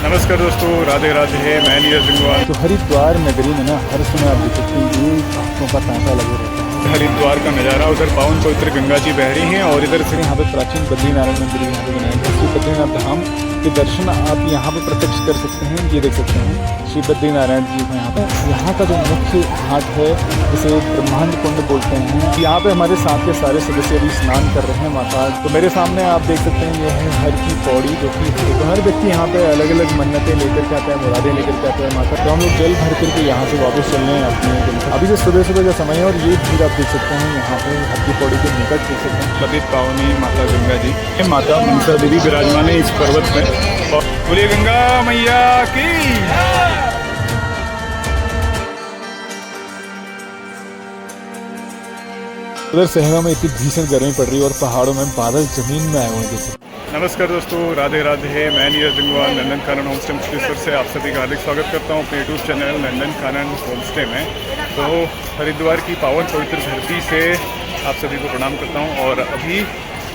नमस्कार दोस्तों, राधे राधे। मैं नीरज गंगवार। तो हरिद्वार नगरी में ना हर समय आप देख सकते हैं ये भक्तों का तांता लगे रहता है। हरिद्वार का नज़ारा, उधर पावन पवित्र गंगा जी बह रही हैं और इधर से यहाँ पे प्राचीन बद्रीनारायण मंदिर यहाँ पे बनाया गया। श्री बद्रीनाथ धाम के दर्शन आप यहाँ पे प्रत्यक्ष कर सकते हैं। ये देख सकते हैं श्री बद्रीनारायण जी को यहाँ का जो मुख्य घाट है जिसे ब्रह्मांड कुंड बोलते हैं। यहाँ पे हमारे साथ के सारे सदस्य भी स्नान कर रहे हैं माता। तो मेरे सामने आप देख सकते हैं ये है हर की पौड़ी, जो कि तो हर व्यक्ति यहाँ पे अलग अलग मन्नतें लेकर के आता है, मुरादें लेकर के आता है माता। तो हम लोग जल भर करके यहाँ से वापस चल रहे हैं अपने। अभी जो सुबह सुबह का समय है और ये भीड़ आप देख सकते हैं यहाँ पे हर की पौड़ी के निकट देख सकते हैं। पतित पावनी माता गंगा जी, माता मनसा देवी विराजमान है इस पर्वत में। और बोलिए गंगा मैया की। उधर शहरों में इतनी भीषण गर्मी पड़ रही है और पहाड़ों में बादल जमीन में आए हुए हैं जैसे। नमस्कार दोस्तों, राधे राधे। मैं नीरज गंगवार नंदन कानन होम स्टे मुक्तेश्वर से आप सभी का हार्दिक स्वागत करता हूँ अपने YouTube channel Nandan Kanan home stay में। तो हरिद्वार की पावन पवित्र धरती से आप सभी को प्रणाम करता हूँ। और अभी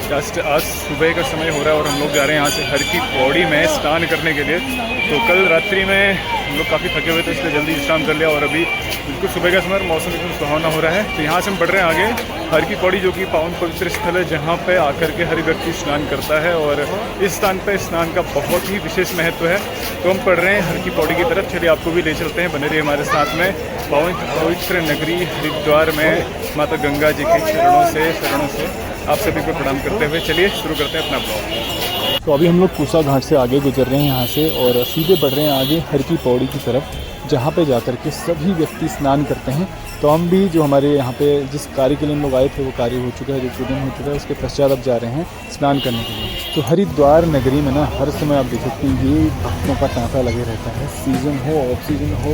जस्ट आज सुबह का समय हो रहा है और हम लोग जा रहे हैं यहाँ से हर की पौड़ी में स्नान करने के लिए। तो कल रात्रि में हम लोग काफ़ी थके हुए थे, इसलिए जल्दी स्नान कर लिया और अभी बिल्कुल सुबह का समय, मौसम एकदम सुहावना हो रहा है। तो यहाँ से हम बढ़ रहे हैं आगे हर की पौड़ी, जो कि पावन पवित्र स्थल है जहाँ पे आकर के हर व्यक्ति स्नान करता है। और इस स्थान पे स्नान का बहुत ही विशेष महत्व है। तो हम पढ़ रहे हैं हर की पौड़ी की तरफ। चलिए आपको भी ले चलते हैं, बने रहिए हमारे साथ में। पावन पवित्र नगरी हरिद्वार में माता गंगा जी के शरणों से आप सभी को प्रणाम करते हुए चलिए शुरू करते हैं अपना ब्लॉग। तो अभी हम लोग पूसा घाट से आगे गुजर रहे हैं यहाँ से और सीधे बढ़ रहे हैं आगे हर की पौड़ी की तरफ, जहाँ पे जाकर के सभी व्यक्ति स्नान करते हैं। तो हम भी जो हमारे यहाँ पे जिस कार्य के लिए हम लोग आए थे वो कार्य हो चुका है, जो पूजन हो चुका है, उसके पश्चात अब जा रहे हैं स्नान करने के लिए। तो हरिद्वार नगरी में ना हर समय आप देख सकते हैं ये भक्तों का तांता लगे रहता है। सीज़न हो, ऑफ सीजन हो,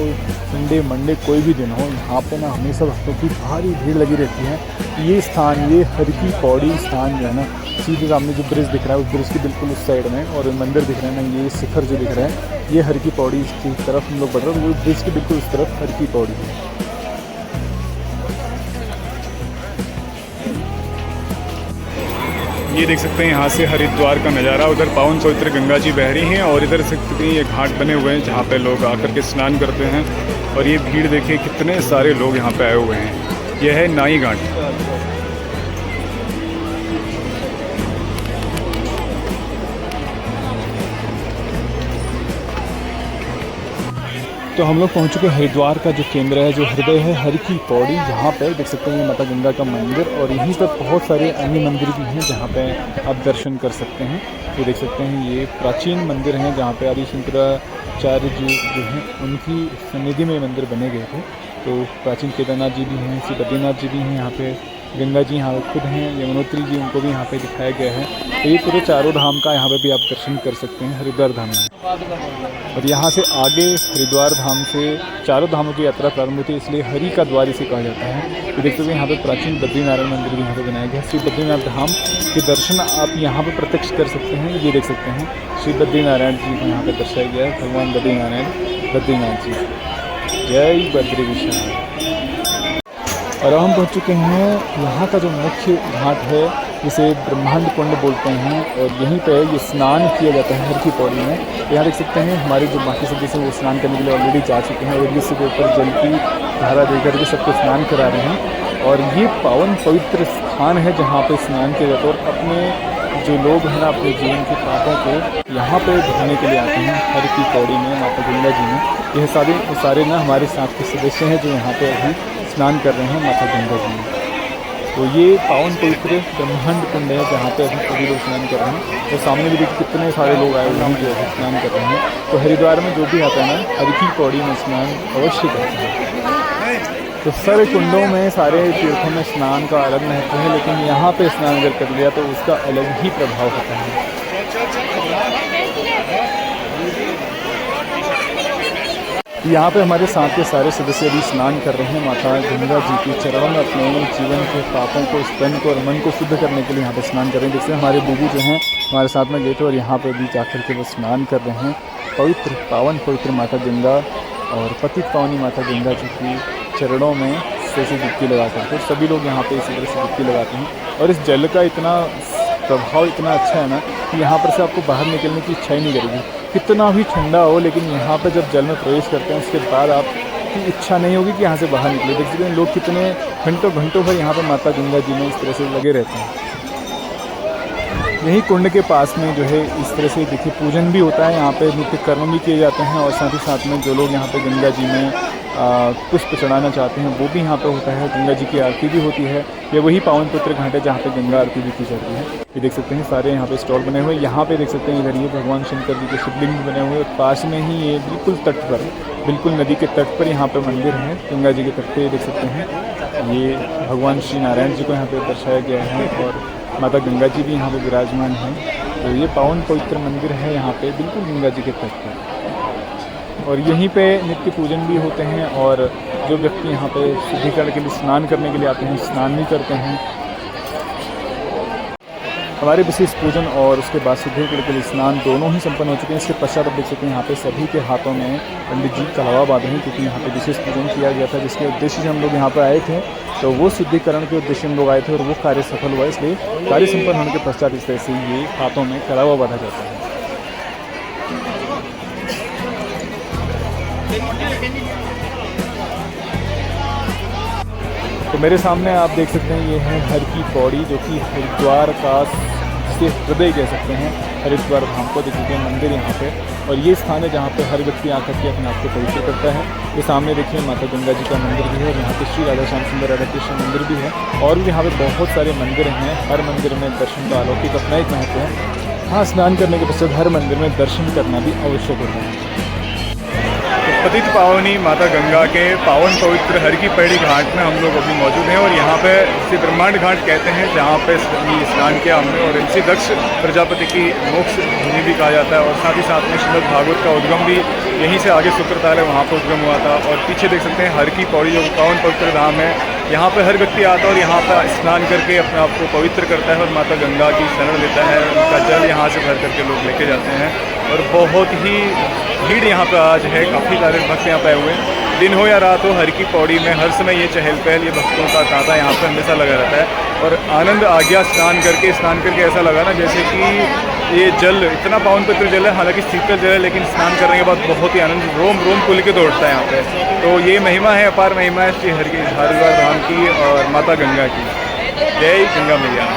संडे मंडे कोई भी दिन हो, यहाँ पे ना हमेशा भक्तों की भारी भीड़ लगी रहती है। ये स्थान, ये हर की पौड़ी स्थान जो है ना, सीधे सामने जो ब्रिज दिख रहा है उस ब्रिज के बिल्कुल उस साइड में, और मंदिर दिख रहा है ना, ये शिखर जो दिख रहा है, ये हर की पौड़ी की तरफ हम लोग बढ़ रहे हैं। वो ब्रिज के बिल्कुल उस तरफ हर की पौड़ी है। ये देख सकते हैं यहाँ से हरिद्वार का नज़ारा, उधर पावन पवित्र गंगा जी बह रही हैं और इधर से कितनी ये घाट बने हुए हैं जहाँ पे लोग आकर के स्नान करते हैं। और ये भीड़ देखिए, कितने सारे लोग यहाँ पे आए हुए हैं। यह है नाई घाट। तो हम लोग पहुंच चुके हैं हरिद्वार का जो केंद्र है, जो हृदय है हर की पौड़ी। यहाँ पे देख सकते हैं माता गंगा का मंदिर, और यहीं पर बहुत सारे अन्य मंदिर भी हैं जहाँ पे आप दर्शन कर सकते हैं। ये देख सकते हैं ये प्राचीन मंदिर हैं जहाँ पे आदि शंकराचार्य जी जो हैं उनकी सन्निधि में मंदिर बने गए थे। तो प्राचीन केदारनाथ जी भी हैं, श्री बद्रीनाथ जी भी हैं, यहाँ पे गंगा जी यहाँ खुद हैं, यमुनोत्री जी उनको भी यहाँ पे दिखाया गया है। तो ये पूरे चारों धाम का यहाँ पे भी आप दर्शन कर सकते हैं हरिद्वार धाम में। और यहाँ से आगे हरिद्वार धाम से चारों धामों की यात्रा प्रारंभ होती है, इसलिए हरि का द्वार इसे कहा जाता है। तो देखते हुए यहाँ पे प्राचीन बद्रीनारायण मंदिर भी यहाँ पे बनाया गया है। श्री बद्रीनाथ धाम के दर्शन आप यहाँ पे प्रत्यक्ष कर सकते हैं। ये देख सकते हैं श्री बद्रीनारायण जी को यहाँ पे दर्शाया गया है, भगवान बद्रीनाथ जी। जय बद्री विशाल। और अब हम पहुँच चुके हैं यहाँ का जो मुख्य घाट है जिसे ब्रह्मांड कुंड बोलते हैं, और यहीं पे ये स्नान किया जाता है हर की पौड़ी में। तो यहाँ देख सकते हैं हमारे जो बाकी सदस्य हैं वो स्नान करने के लिए ऑलरेडी जा चुके हैं और इसी के ऊपर जल की धारा देकर के सबको स्नान करा रहे हैं। और ये पावन पवित्र स्थान है जहाँ पे स्नान किया जाता है, और अपने जो लोग हैं ना अपने जीवन के पापों को यहाँ पे धोने के लिए आते हैं हर की पौड़ी में माता गंगा जी में। यह सारे ना हमारे साथ के सदस्य हैं जो यहाँ पे अभी स्नान कर रहे हैं माता गंगा जी में। तो ये पावन पवित्र ब्रह्मांड कुंड है जहाँ पे अभी सभी लोग स्नान कर रहे हैं। तो सामने भी देखिए कितने सारे लोग आए हुए हैं जो अभी स्नान कर रहे हैं। तो हरिद्वार में जो भी आता है ना हर की पौड़ी में स्नान अवश्य करते हैं। तो सारे कुंडों में, सारे तीर्थों में स्नान का अलग महत्व है, लेकिन यहाँ पे स्नान अगर कर लिया तो उसका अलग ही प्रभाव होता है। यहाँ पे हमारे साथ के सारे सदस्य भी स्नान कर रहे हैं माता गंगा जी के चरणों में, अपने जीवन के पापों को, तन को और मन को शुद्ध करने के लिए यहाँ पे स्नान कर रहे हैं। जैसे हमारे बूबू जो हैं हमारे साथ में गए थे और यहाँ पे भी जाकर के वो स्नान कर रहे हैं पवित्र पावन पवित्र माता गंगा और पतित पावनी माता गंगा जी की चरणों में जैसे डुबकी लगा करके सभी लोग यहाँ पे इसी तरह से डुबकी लगाते हैं। और इस जल का इतना प्रभाव इतना अच्छा है ना कि यहाँ पर से आपको बाहर निकलने की इच्छा ही नहीं करेगी। कितना भी ठंडा हो, लेकिन यहाँ पे जब जल में प्रवेश करते हैं उसके बाद आपकी इच्छा नहीं होगी कि यहाँ से बाहर निकले। देख सकते हैं लोग कितने घंटों घंटों भर यहाँ पर माता गंगा जी में इस तरह से लगे रहते हैं। यही कुंड के पास में जो है इस तरह से देखिए पूजन भी होता है, यहाँ पे नित्य कर्म भी किए जाते हैं और साथ ही साथ में जो लोग यहाँ पे गंगा जी में पुष्प चढ़ाना चाहते हैं वो भी यहाँ पे होता है। गंगा जी की आरती भी होती है। ये वही पावन पवित्र घाट है जहाँ पे गंगा आरती भी की जाती है। ये देख सकते हैं सारे यहाँ पे स्टॉल बने हुए हैं। यहाँ पे देख सकते हैं इधर ये भगवान शंकर जी के शिवलिंग भी बने हुए हैं और पास में ही ये बिल्कुल तट पर, बिल्कुल नदी के तट पर यहाँ पे मंदिर है गंगा जी के तट पे। देख सकते हैं ये भगवान श्री नारायण जी को यहाँ पे दर्शाया गया है और माता गंगा जी भी यहाँ पे विराजमान हैं। तो ये पावन पवित्र मंदिर है यहाँ पे बिल्कुल गंगा जी के तट पर, और यहीं पे नित्य पूजन भी होते हैं। और जो व्यक्ति यहाँ पे शुद्धिकरण के लिए स्नान करने के लिए आते हैं स्नान भी करते हैं। हमारे विशेष पूजन और उसके बाद शुद्धिकरण के लिए स्नान दोनों ही संपन्न हो चुके हैं। इसके पश्चात आप देख सकते हैं यहाँ पे सभी के हाथों में पंडित जी कलवा बांधे हैं, क्योंकि यहाँ पे विशेष पूजन किया गया था जिसके उद्देश्य से हम लोग यहाँ पर आए थे। तो वो शुद्धिकरण के उद्देश्य हम लोग आए थे और वो कार्य सफल हुआ, इसलिए कार्य संपन्न होने के पश्चात इस तरह से ये हाथों में कलवा बांधा जाता है। तो मेरे सामने आप देख सकते हैं ये है हर की पौड़ी, जो कि हरिद्वार का से हृदय कह सकते हैं। हरिद्वार धाम को देख सकते हैं मंदिर यहाँ पे, और ये स्थान है जहाँ पे हर व्यक्ति आकर के अपने आप को पवित्र करता है। ये सामने देखिए माता गंगा जी का मंदिर भी है और यहाँ पे श्री राधा श्याम सुंदर राधा कृष्ण मंदिर भी है, और भी यहाँ पे बहुत सारे मंदिर हैं। हर मंदिर में दर्शन का अलौकिक अपना एक महत्व है। हाँ, स्नान करने के पश्चात हर मंदिर में दर्शन करना भी आवश्यक होता है। पतित पावनी माता गंगा के पावन पवित्र हर की पैड़ी घाट में हम लोग अभी मौजूद हैं और यहाँ पे इसे ब्रह्मांड घाट कहते हैं, जहाँ पे स्नान किया हमने। और इसे दक्ष प्रजापति की मोक्ष भूमि भी कहा जाता है, और साथ ही साथ में श्रीमद् भागवत का उद्गम भी यहीं से आगे सूत्रताल है वहाँ पर उद्गम हुआ था। और पीछे देख सकते हैं हर की पौड़ी जो पावन पवित्र धाम है, यहाँ पर हर व्यक्ति आता है और यहाँ पर स्नान करके अपने आप को पवित्र करता है और माता गंगा की शरण लेता है। उनका जल यहाँ से भर करके लोग लेके जाते हैं, और बहुत ही भीड़ यहाँ पर आज है। काफ़ी सारे भक्त यहाँ पे आए हुए हैं। दिन हो या रात हो, हर की पौड़ी में हर समय ये चहल पहल, ये भक्तों का तांता यहाँ पे हमेशा लगा रहता है। और आनंद आ गया स्नान करके ऐसा लगा ना जैसे कि ये जल इतना पावन पवित्र जल है, हालांकि शीतल जल है, लेकिन स्नान करने के बाद बहुत ही आनंद रोम रोम खुल के दौड़ता है यहाँ पे। तो ये महिमा है, अपार महिमा है श्री हरिद्वार धाम की और माता गंगा की। जय गंगा मैया।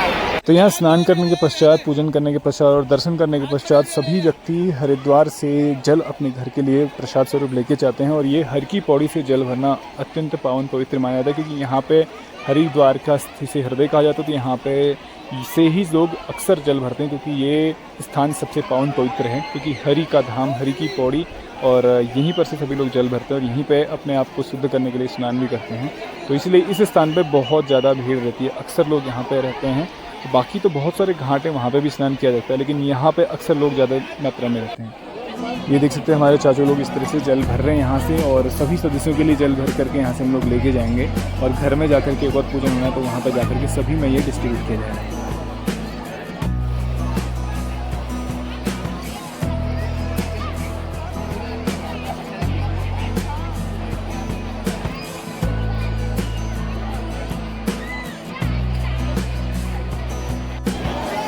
तो यहाँ स्नान करने के पश्चात, पूजन करने के पश्चात और दर्शन करने के पश्चात सभी व्यक्ति हरिद्वार से जल अपने घर के लिए प्रसाद स्वरूप लेके जाते हैं। और ये हर की पौड़ी से जल भरना अत्यंत पावन पवित्र माना जाता है, क्योंकि यहाँ पे हरिद्वार का से हृदय कहा जाता है। तो यहाँ पे से ही लोग अक्सर जल भरते हैं, क्योंकि ये स्थान सबसे पावन पवित्र है, क्योंकि हरि का धाम, हरि की पौड़ी, और यहीं पर से सभी लोग जल भरते हैं और यहीं पे अपने आप को शुद्ध करने के लिए स्नान भी करते हैं। तो इसलिए इस स्थान पे बहुत ज़्यादा भीड़ रहती है, अक्सर लोग यहाँ पे रहते हैं। बाकी तो बहुत सारे घाट हैं, वहाँ पे भी स्नान किया जाता है, लेकिन यहाँ पे अक्सर लोग ज़्यादा मात्रा में रहते हैं। ये देख सकते हैं हमारे चाचू लोग इस तरह से जल भर रहे हैं यहाँ से, और सभी सदस्यों के लिए जल भर करके यहाँ से हम लोग लेके जाएंगे और घर में जाकर के एक बार पूजन होना है, तो वहाँ पर जाकर के सभी में ये डिस्ट्रीब्यूट किया जाएगा।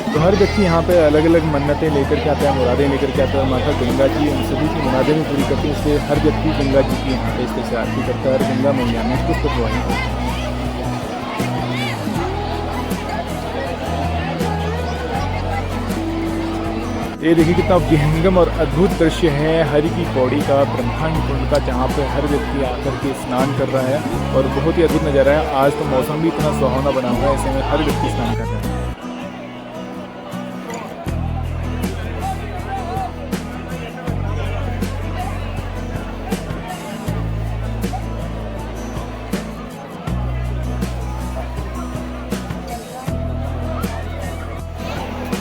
तो हर व्यक्ति यहाँ पे अलग अलग मन्नतें लेकर के आता है, मुरादें लेकर के आता है। माता गंगा जी उन सभी की मुरादें भी पूरी करती है, इसलिए हर व्यक्ति गंगा जी की यहाँ पे इस तरह से आरती करता है और गंगा मैया में पुष्प प्रवाहित करता है। ये देखिए कितना विहंगम और अद्भुत दृश्य है हरि की पौड़ी का, ब्रह्मांड कुंड का, जहाँ पे हर व्यक्ति आकर के स्नान कर रहा है और बहुत ही अद्भुत नज़ारा है। आज तो मौसम भी इतना सुहावना बना हुआ है, ऐसे में हर व्यक्ति स्नान कर रहा है।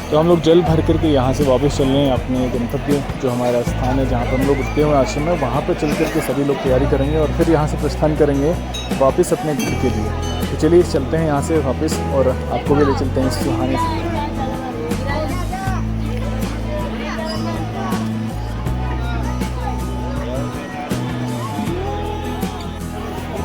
तो हम लोग जल भर करके यहाँ से वापस चल रहे हैं अपने गंतव्य, जो हमारा स्थान है जहाँ पर हम लोग रुकते हुए आश्रम में, वहाँ पर चल करके सभी लोग तैयारी करेंगे और फिर यहाँ से प्रस्थान करेंगे वापस अपने घर के लिए। तो चलिए चलते हैं यहाँ से वापस और आपको भी ले चलते हैं इस सुहाने से।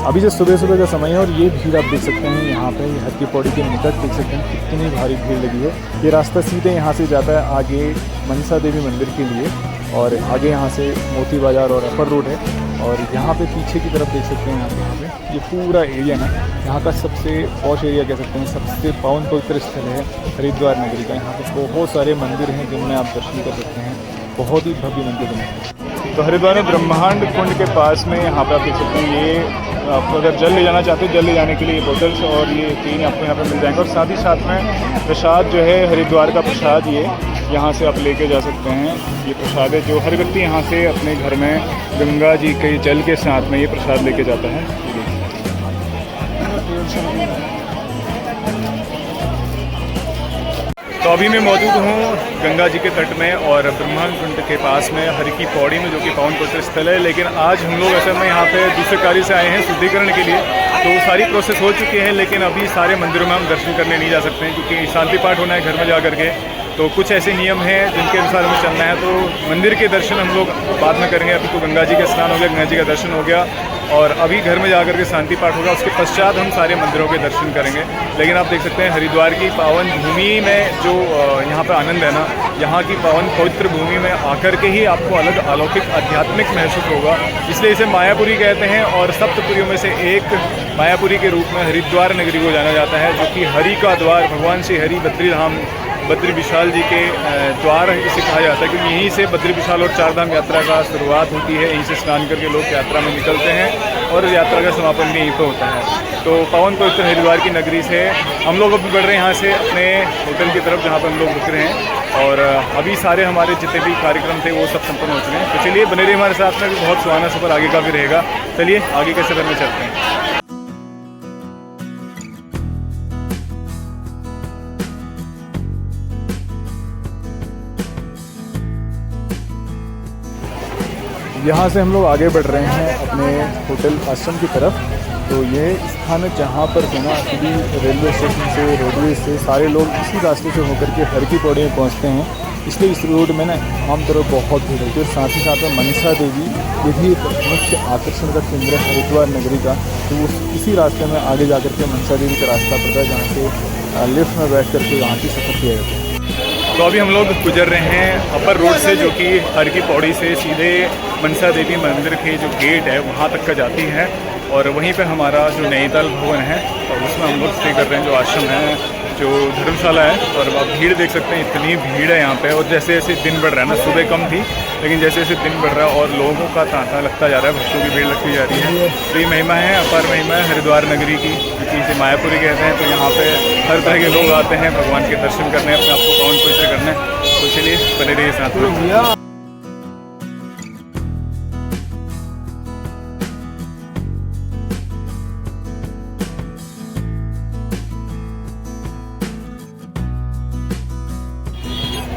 अभी जो सुबह सुबह का समय है और ये भीड़ आप देख सकते हैं यहाँ पे हर की पौड़ी के निकट देख सकते हैं कितनी भारी भीड़ लगी है। ये रास्ता सीधे यहाँ से जाता है आगे मनसा देवी मंदिर के लिए। और आगे यहाँ से मोती बाज़ार और अपर रोड है। और यहाँ पे पीछे की तरफ देख सकते हैं, यहाँ पे ये पूरा एरिया है, यहाँ का सबसे पॉश एरिया कह सकते हैं, सबसे पावन पवित्र स्थल है हरिद्वार नगरी का। यहाँ पे बहुत सारे मंदिर हैं जिनमें आप दर्शन कर सकते हैं, बहुत ही भव्य मंदिर बने हैं। तो हरिद्वार में ब्रह्मांड कुंड के पास में यहाँ पे आप देख सकते हैं, ये आप अगर जल ले जाना चाहते हैं, जल ले जाने के लिए बोतल्स और ये टीन आपको यहाँ पे मिल जाएंगे। और साथ ही साथ में प्रसाद जो है हरिद्वार का प्रसाद, ये यहाँ से आप लेके जा सकते हैं। ये प्रसाद है जो हर व्यक्ति यहाँ से अपने घर में गंगा जी के जल के साथ में ये प्रसाद लेके जाता है। तो अभी मैं मौजूद हूँ गंगा जी के तट में और ब्रह्मांड कुंड के पास में हरि की पौड़ी में, जो कि पावन पवित्र स्थल है। लेकिन आज हम लोग असल में यहाँ पे दूसरे कार्य से आए हैं शुद्धिकरण के लिए। तो सारी प्रोसेस हो चुकी है, लेकिन अभी सारे मंदिरों में हम दर्शन करने नहीं जा सकते हैं क्योंकि शांति पाठ होना है घर में जा करके। तो कुछ ऐसे नियम हैं जिनके अनुसार हमें चलना है। तो मंदिर के दर्शन हम लोग बाद में करेंगे। अभी तो गंगा जी का स्नान हो गया, गंगा जी का दर्शन हो गया और अभी घर में जाकर के शांति पाठ होगा। उसके पश्चात हम सारे मंदिरों के दर्शन करेंगे। लेकिन आप देख सकते हैं हरिद्वार की पावन भूमि में जो यहाँ पर आनंद है ना, यहाँ की पावन पवित्र भूमि में आकर के ही आपको अलग अलौकिक आध्यात्मिक महसूस होगा। इसलिए इसे मायापुरी कहते हैं और सप्तपुरियों में से एक मायापुरी के रूप में हरिद्वार नगरी को जाना जाता है, जो कि हरि का द्वार, भगवान श्री हरि बद्री धाम बद्री विशाल जी के द्वार इसे कहा जाता है, क्योंकि यहीं से बद्री विशाल और चारधाम यात्रा का शुरुआत होती है। यहीं से स्नान करके लोग यात्रा में निकलते हैं और यात्रा का समापन भी यहीं पर होता है। तो पावन पवित्र हरिद्वार की नगरी से हम लोग अभी बढ़ रहे हैं यहाँ से अपने होटल की तरफ, जहाँ पर हम लोग रुक रहे हैं। और अभी सारे हमारे जितने भी कार्यक्रम थे वो सब संपन्न हो चुके हैं। तो चलिए बने रहिए हमारे साथ में, भी बहुत सुहाना सफ़र आगे का भी रहेगा। चलिए आगे के सफ़र में चलते हैं। यहाँ से हम लोग आगे बढ़ रहे हैं अपने होटल आश्रम की तरफ। तो ये स्थान है जहाँ पर बिना सीधी रेलवे स्टेशन से, रोडवेज से सारे लोग इसी रास्ते से होकर के हर की पौड़ी में पहुँचते हैं। इसलिए इस रोड में ना आमतौर पर बहुत भीड़ होती है। साथ ही साथ में मनसा देवी, ये भी एक मुख्य आकर्षण का केंद्र है हरिद्वार नगरी का। तो इसी रास्ते में आगे जा कर के मनसा देवी का रास्ता पड़ता है, जहाँ से लिफ्ट में बैठ कर के यहाँ की सफ़र किया जाता है। तो अभी हम लोग गुजर रहे हैं अपर रोड से, जो कि हर की पौड़ी से सीधे मनसा देवी मंदिर के जो गेट है वहाँ तक का जाती है। और वहीं पे हमारा जो नैनीताल भवन है और उसमें हम लोग स्टे कर रहे हैं, जो आश्रम है, जो धर्मशाला है। और आप भीड़ देख सकते हैं, इतनी भीड़ है यहाँ पे। और जैसे जैसे दिन बढ़ रहा है ना, सुबह कम थी लेकिन जैसे जैसे दिन बढ़ रहा है और लोगों का तांता लगता जा रहा है, भक्तों की भीड़ लगती जा रही है। तो ये महिमा है, अपार महिमा है हरिद्वार नगरी की, क्योंकि इसे मायापुरी कहते हैं। तो यहाँ पे हर तरह के लोग आते हैं भगवान के दर्शन करने, अपने आप को पावन पवित्र करने। तो चलिए बने रहिए साथ में।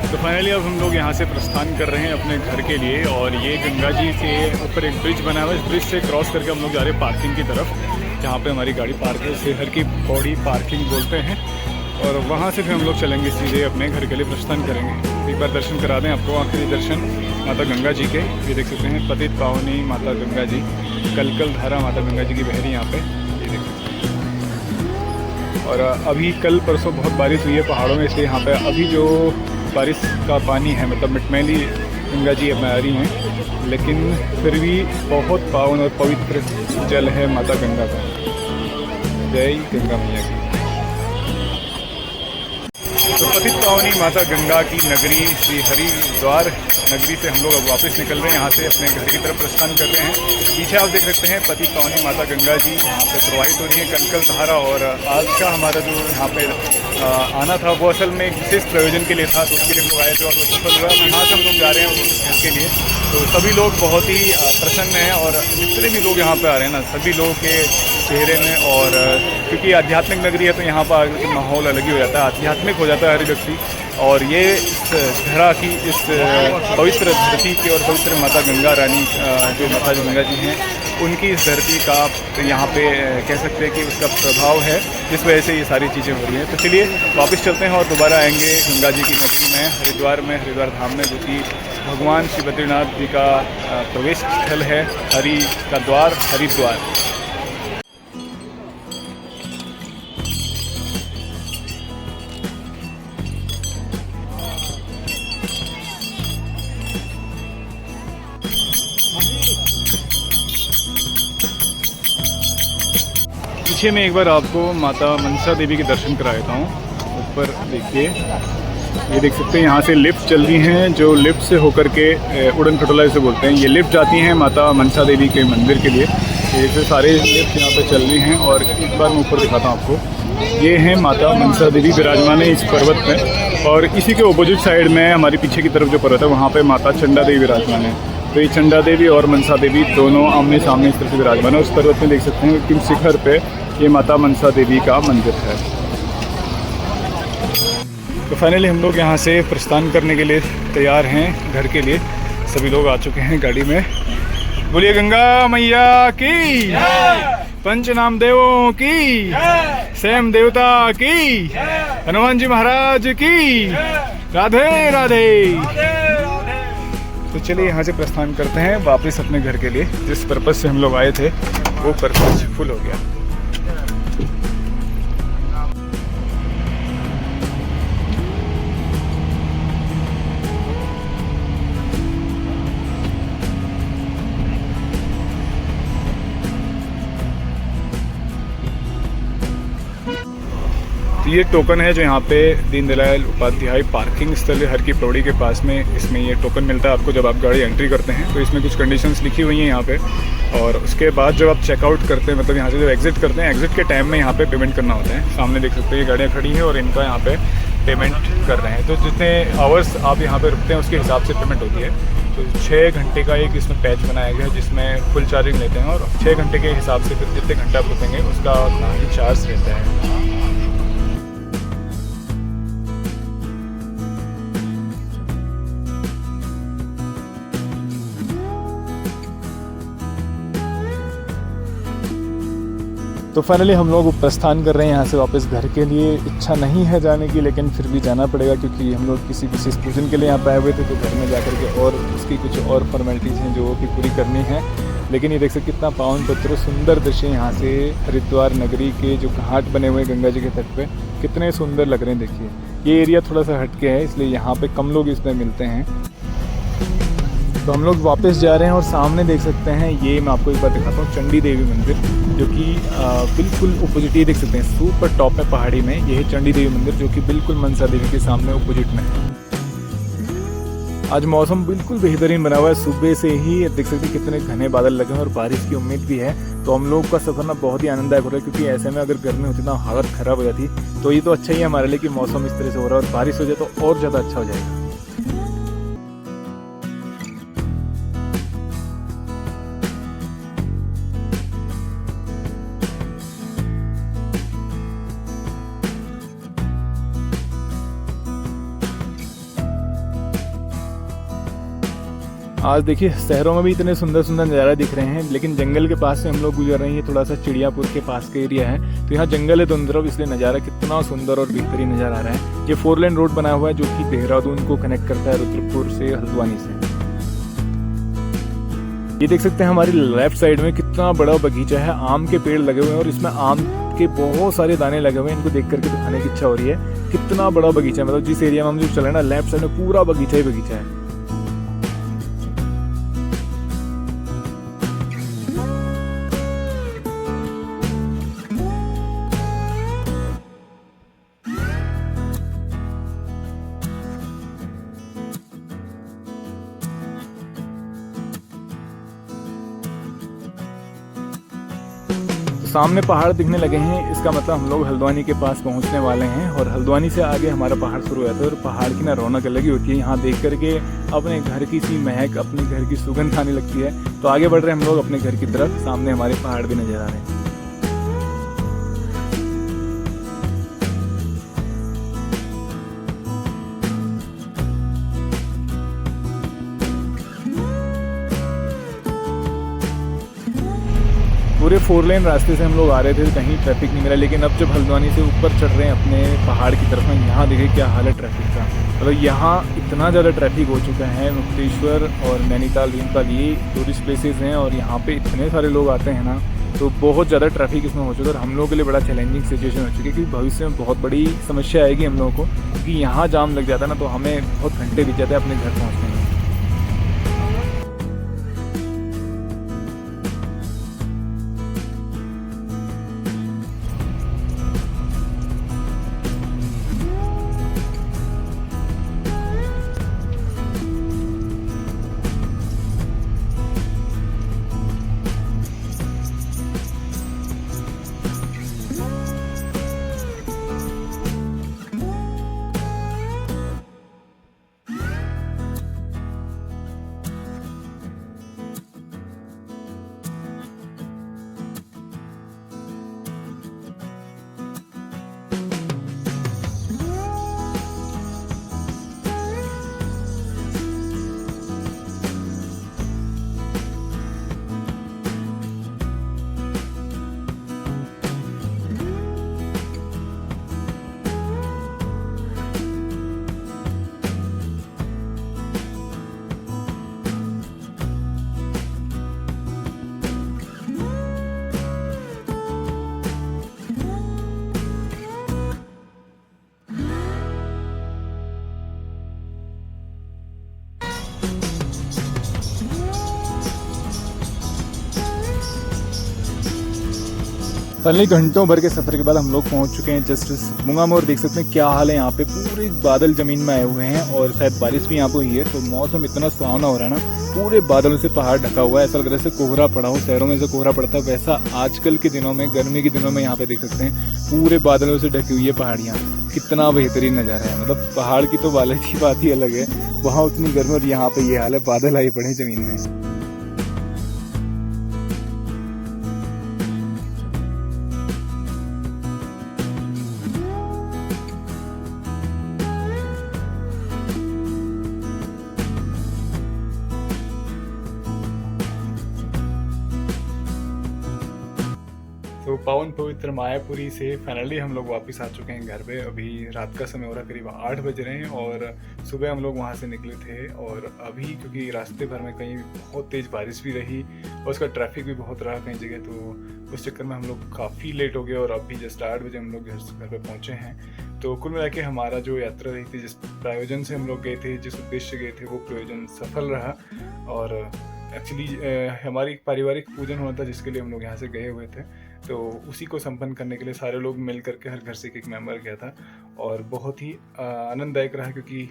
तो फाइनली अब हम लोग यहाँ से प्रस्थान कर रहे हैं अपने घर के लिए। और ये गंगा जी के ऊपर एक ब्रिज बना हुआ है, इस ब्रिज से क्रॉस करके हम लोग जा रहे हैं पार्किंग की तरफ, जहाँ पे हमारी गाड़ी पार्क है। इसे हर की पौड़ी पार्किंग बोलते हैं। और वहाँ से फिर हम लोग चलेंगे सीधे अपने घर के लिए प्रस्थान करेंगे। एक बार दर्शन करा दें आपको, आखिरी दर्शन माता गंगा जी के। ये देख सकते हैं पतित पावनी माता गंगा जी, कलकल धारा माता गंगा जी की बह रही यहाँ पे, ये देख सकते हैं। और अभी कल परसों बहुत बारिश हुई है पहाड़ों में, इसलिए यहाँ पे अभी जो बारिश का पानी है, मतलब मिटमैली गंगा जी अब आ रही हैं, लेकिन फिर भी बहुत पावन और पवित्र जल है माता गंगा का। जय गंगा मैया की। तो पतित पावनी माता गंगा की नगरी श्री हरिद्वार नगरी से हम लोग अब वापस निकल रहे हैं, यहाँ से अपने घर की तरफ प्रस्थान कर रहे हैं। पीछे आप देख सकते हैं पतित पावनी माता गंगा जी यहाँ पे प्रवाहित हो रही है, कलकल धारा। और आज का हमारा जो यहाँ पे आना था वो असल में एक विशेष प्रयोजन के लिए था, तो उसके लिए हम लोग आए थे और वो सफल हुआ। यहाँ से हम लोग जा रहे हैं घर के लिए। तो सभी लोग बहुत ही प्रसन्न हैं और जितने भी लोग यहाँ पर आ रहे हैं ना, सभी लोगों के चेहरे में, और क्योंकि आध्यात्मिक नगरी है तो यहाँ पर माहौल अलग ही हो जाता है, आध्यात्मिक हो जाता है हर व्यक्ति। और ये इस धरा की, इस पवित्र धरती की और पवित्र माता गंगा रानी जो माता गंगा जी हैं, उनकी इस धरती का यहाँ पे कह सकते हैं कि उसका प्रभाव है, जिस वजह से ये सारी चीज़ें हो रही हैं। तो चलिए वापस चलते हैं और दोबारा आएंगे गंगा जी की नगरी में, हरिद्वार धाम में, जो कि भगवान श्री बद्रीनाथ जी का प्रवेश स्थल है, हरि का द्वार, हरिद्वार। पीछे में एक बार आपको माता मनसा देवी के दर्शन करा देता हूँ। ऊपर देखिए, ये देख सकते हैं यहाँ से लिफ्ट चल रही हैं, जो लिफ्ट से होकर के उड़न खटोला इसे बोलते हैं, ये लिफ्ट जाती हैं माता मनसा देवी के मंदिर के लिए। ये सारे लिफ्ट यहाँ पे चल रही हैं और एक बार मैं ऊपर दिखाता हूँ आपको। ये है माता मनसा देवी विराजमान है इस पर्वत में, और इसी के ऑपोजिट साइड में हमारे पीछे की तरफ जो पर्वत है वहाँ पे माता चंडा देवी विराजमान है। तो ये चंडा देवी और मनसा देवी दोनों आमने सामने इस तरह से विराजमान है। उस पर्वत में देख सकते हैं कि शिखर पे ये माता मनसा देवी का मंदिर है। तो फाइनली हम लोग यहाँ से प्रस्थान करने के लिए तैयार हैं घर के लिए। सभी लोग आ चुके हैं गाड़ी में। बोलिए गंगा मैया की, पंचनाम देवों की, सेम देवता की, हनुमान जी महाराज की, राधे राधे। तो चलिए यहाँ से प्रस्थान करते हैं वापस अपने घर के लिए। जिस पर्पस से हम लोग आए थे वो पर्पस फुल हो गया। ये टोकन है जो यहाँ पे दीनदयाल उपाध्याय पार्किंग स्थल हर की पौड़ी के पास में, इसमें ये टोकन मिलता है आपको जब आप गाड़ी एंट्री करते हैं। तो इसमें कुछ कंडीशंस लिखी हुई हैं यहाँ पे, और उसके बाद जब आप चेकआउट करते हैं, मतलब यहाँ से जब एग्जिट करते हैं, एग्जिट के टाइम में यहाँ पे पेमेंट करना होता है। सामने देख सकते हैं ये गाड़ियाँ खड़ी हैं और इनका यहाँ पे पेमेंट कर रहे हैं। तो जितने आवर्स आप यहाँ पे रुकते हैं उसके हिसाब से पेमेंट होती है। तो 6 घंटे का एक इसमें पैच बनाया गया है जिसमें फुल चार्जिंग लेते हैं, और 6 घंटे के हिसाब से फिर जितने घंटे आप रुकेंगे उसका उतना ही चार्ज रहता है। तो फाइनली हम लोग प्रस्थान कर रहे हैं यहाँ से वापस घर के लिए। इच्छा नहीं है जाने की, लेकिन फिर भी जाना पड़ेगा क्योंकि हम लोग किसी विशेष पूजन के लिए यहाँ पे आए हुए थे। तो घर में जाकर के और उसकी कुछ और फॉर्मेलिटीज़ हैं जो कि पूरी करनी है। लेकिन ये देख सकते कितना पावन पवित्र सुंदर दृश्य यहाँ से हरिद्वार नगरी के जो घाट बने हुए हैं गंगा जी के तट पे, कितने सुंदर लग रहे हैं। देखिए ये एरिया थोड़ा सा हटके है, इसलिए यहाँ पे कम लोग इसमें मिलते हैं। तो हम लोग वापस जा रहे हैं और सामने देख सकते हैं, ये मैं आपको एक बार दिखाता हूँ, चंडी देवी मंदिर, जो कि बिल्कुल अपोजिट, ये देख सकते हैं सुपर टॉप में पहाड़ी में ये है चंडी देवी मंदिर, जो कि बिल्कुल मनसा देवी के सामने अपोजिट में है। आज मौसम बिल्कुल बेहतरीन बना हुआ है, सुबह से ही देख सकते हैं कितने घने बादल लगे हैं और बारिश की उम्मीद भी है। तो हम लोग का सफर ना बहुत ही आनंददायक हो रहा है, क्योंकि ऐसे में अगर गर्मी होती ना हालत खराब हो जाती। तो ये तो अच्छा ही है हमारे लिए कि मौसम इस तरह से हो रहा है, और बारिश हो जाए तो और ज़्यादा अच्छा हो जाएगा। आज देखिए शहरों में भी इतने सुंदर सुंदर नज़ारा दिख रहे हैं, लेकिन जंगल के पास से हम लोग गुजर रहे हैं। ये थोड़ा सा चिड़ियापुर के पास का एरिया है, तो यहाँ जंगल है दोनों तरफ, इसलिए नज़ारा कितना सुंदर और बेहतरीन नज़र आ रहा है। ये 4 लेन रोड बना हुआ है जो कि देहरादून को कनेक्ट करता है रुद्रपुर से हल्द्वानी से। ये देख सकते हैं हमारी लेफ्ट साइड में कितना बड़ा बगीचा है, आम के पेड़ लगे हुए हैं और इसमें आम के बहुत सारे दाने लगे हुए हैं। इनको देख करके तो खाने की इच्छा हो रही है। कितना बड़ा बगीचा है, मतलब जिस एरिया में हम जो चल रहे हैं ना, लेफ्ट साइड में पूरा बगीचा ही बगीचा है। सामने पहाड़ दिखने लगे हैं, इसका मतलब हम लोग हल्द्वानी के पास पहुंचने वाले हैं। और हल्द्वानी से आगे हमारा पहाड़ शुरू हो जाता है, और पहाड़ की ना रौनक अलग ही होती है। यहाँ देख करके अपने घर की सी महक, अपने घर की सुगंध आने लगती है। तो आगे बढ़ रहे हैं हम लोग अपने घर की तरफ। सामने हमारे पहाड़ भी नजर आ रहे हैं। पूरे 4 लेन रास्ते से हम लोग आ रहे थे, कहीं ट्रैफिक नहीं मिला। लेकिन अब जब हल्द्वानी से ऊपर चढ़ रहे हैं अपने पहाड़ की तरफ में, यहाँ देखिए क्या हाल है ट्रैफिक का। मतलब यहाँ इतना ज़्यादा ट्रैफिक हो चुका है। मुक्तेश्वर और नैनीताल, भीमताल ये टूरिस्ट प्लेसेस हैं, और यहाँ पे इतने सारे लोग आते हैं ना, तो बहुत ज़्यादा ट्रैफिक इसमें हो चुका है। और हम लोगों के लिए बड़ा चैलेंजिंग सिचुएशन हो चुकी है, क्योंकि भविष्य में बहुत बड़ी समस्या आएगी हम लोगों को, क्योंकि यहाँ जाम लग जाता है ना, तो हमें बहुत घंटे बीत जाते हैं अपने घर पहुँचने में। फाइनली घंटों भर के सफर के बाद हम लोग पहुंच चुके हैं जस्ट मुंगा मोर। देख सकते हैं क्या हाल है यहाँ पे, पूरे बादल जमीन में आए हुए हैं और शायद बारिश भी यहाँ पे हुई है, तो मौसम इतना सुहावना हो रहा है ना, पूरे बादलों से पहाड़ ढका हुआ है। ऐसा लग रहा है जैसे कोहरा पड़ा हो, शहरों में से कोहरा पड़ता है वैसा आजकल के दिनों में, गर्मी के दिनों में यहाँ पे देख सकते हैं पूरे बादलों से ढकी हुई है पहाड़ियाँ। कितना बेहतरीन नज़ारा है, मतलब पहाड़ की तो बात की बात ही अलग है, वहाँ उतनी गर्मी और यहाँ पे ये हाल है, बादल आए पड़े जमीन में। तो पावन पवित्र मायापुरी से फाइनली हम लोग वापस आ चुके हैं घर पे। अभी रात का समय हो रहा है, करीब 8 बज रहे हैं और सुबह हम लोग वहाँ से निकले थे। और अभी क्योंकि रास्ते भर में कहीं बहुत तेज़ बारिश भी रही और उसका ट्रैफिक भी बहुत रहा कई जगह, तो उस चक्कर में हम लोग काफ़ी लेट हो गए और अभी जस्ट 8 बजे हम लोग घर पे पहुँचे हैं। तो कुल मिला के हमारा जो यात्रा रही थी, जिस प्रयोजन से हम लोग गए थे, जिस उद्देश्य गए थे, वो प्रयोजन सफल रहा। और एक्चुअली हमारी एक पारिवारिक पूजन होना था जिसके लिए हम लोग यहाँ से गए हुए थे, तो उसी को संपन्न करने के लिए सारे लोग मिल करके हर घर से एक मेंबर गया था और बहुत ही आनंददायक रहा, क्योंकि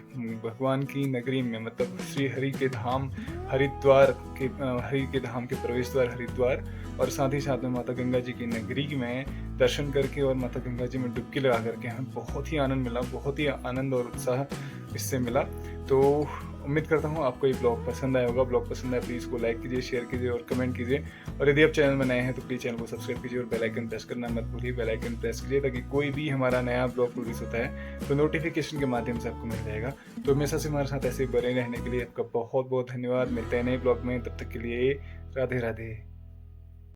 भगवान की नगरी में, मतलब श्री हरि के धाम हरिद्वार के, हरि के धाम के प्रवेश द्वार हरिद्वार, और साथ ही साथ में माता गंगा जी की नगरी में दर्शन करके और माता गंगा जी में डुबकी लगा करके हमें बहुत ही आनंद मिला, बहुत ही आनंद और उत्साह इससे मिला। तो उम्मीद करता हूँ आपको ये ब्लॉग पसंद आया होगा। ब्लॉग पसंद आया प्लीज़ को लाइक कीजिए, शेयर कीजिए और कमेंट कीजिए। और यदि आप चैनल में नए हैं तो प्लीज़ चैनल को सब्सक्राइब कीजिए और बेल आइकन प्रेस करना मत भूलिए। बेल आइकन प्रेस कीजिए ताकि कोई भी हमारा नया ब्लॉग रिलीज होता है तो नोटिफिकेशन के माध्यम से आपको मिल जाएगा। तो हमेशा से हमारे साथ ऐसे बने रहने के लिए आपका बहुत बहुत धन्यवाद। मिलते हैं नए ब्लॉग में, तब तक के लिए राधे राधे।